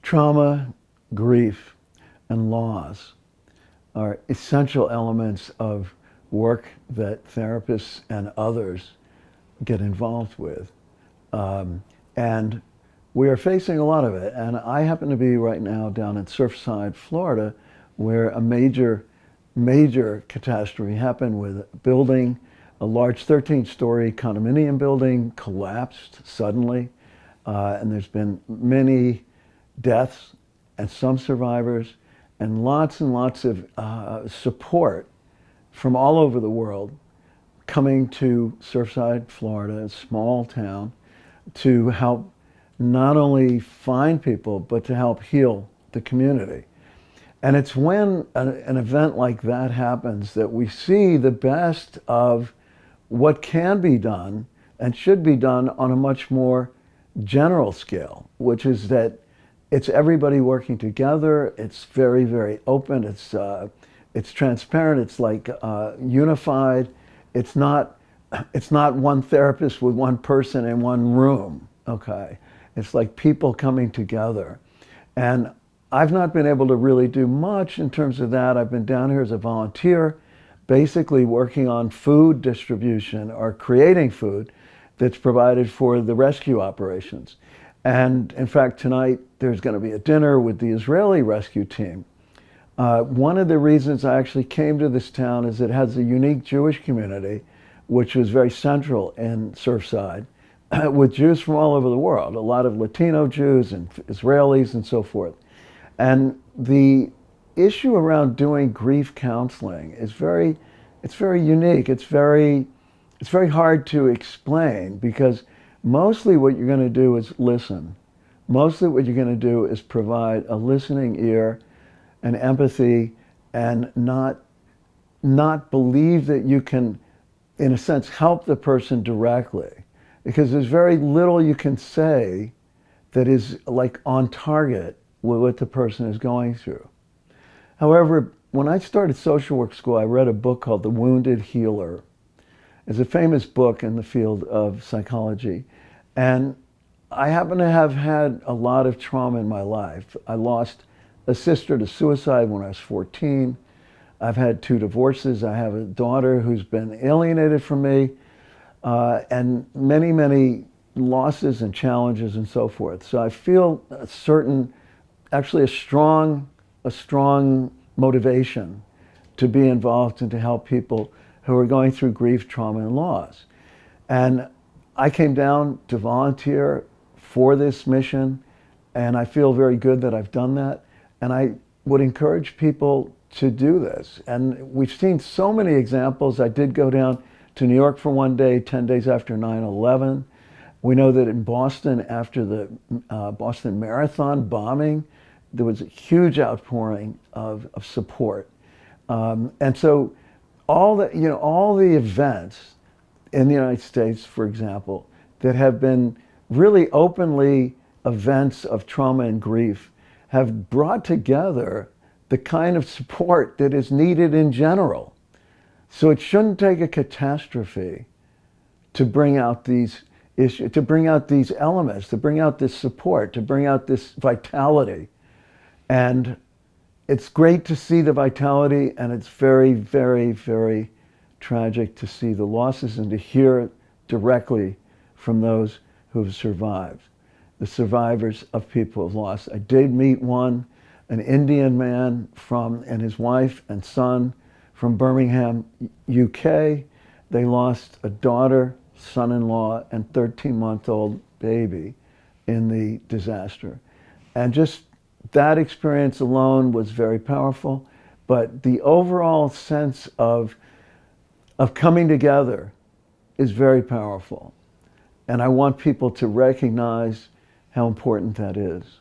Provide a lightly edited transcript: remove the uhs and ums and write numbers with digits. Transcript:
Trauma, grief, and loss are essential elements of work that therapists and others get involved with. And we are facing a lot of it. And I happen to be right now down in Surfside, Florida, where a major catastrophe happened with a building, a large 13-story condominium building collapsed suddenly. And there's been many deaths and some survivors and lots of support from all over the world coming to Surfside, Florida, a small town, to help not only find people, but to help heal the community. And it's when an event like that happens that we see the best of what can be done and should be done on a much more general scale, which is that it's everybody working together. It's very open. It's transparent. It's like unified. It's not one therapist with one person in one room. Okay, it's like people coming together. And I've not been able to really do much in terms of that. I've been down here as a volunteer, basically working on food distribution or creating food that's provided for the rescue operations. And in fact, tonight there's going to be a dinner with the Israeli rescue team. One of the reasons I actually came to this town is it has a unique Jewish community, which was very central in Surfside, with Jews from all over the world, a lot of Latino Jews and Israelis and so forth. And the issue around doing grief counseling is very unique. It's very hard to explain because mostly what you're going to do is listen. Mostly what you're going to do is provide a listening ear and empathy and not believe that you can, in a sense, help the person directly. Because there's very little you can say that is like on target with what the person is going through. However, when I started social work school, I read a book called The Wounded Healer. It's a famous book in the field of psychology. And I happen to have had a lot of trauma in my life. I lost a sister to suicide when I was 14. I've had 2 divorces. I have a daughter who's been alienated from me, and many losses and challenges and so forth. So I feel actually a strong motivation to be involved and to help people who are going through grief, trauma, and loss. And I came down to volunteer for this mission, and I feel very good that I've done that. And I would encourage people to do this. And we've seen so many examples. I did go down to New York for one day, 10 days after 9/11. We know that in Boston, after the Boston Marathon bombing, there was a huge outpouring of support. And so all the events in the United States, for example, that have been really openly events of trauma and grief have brought together the kind of support that is needed in general. So it shouldn't take a catastrophe to bring out these issues, to bring out these elements, to bring out this support, to bring out this vitality. And it's great to see the vitality, and it's very tragic to see the losses and to hear it directly from those who have survived, the survivors of people who've lost. I did meet one, an Indian man and his wife and son from Birmingham, UK. They lost a daughter, son-in-law, and 13-month-old baby in the disaster. And just that experience alone was very powerful, but the overall sense of coming together is very powerful. And I want people to recognize how important that is.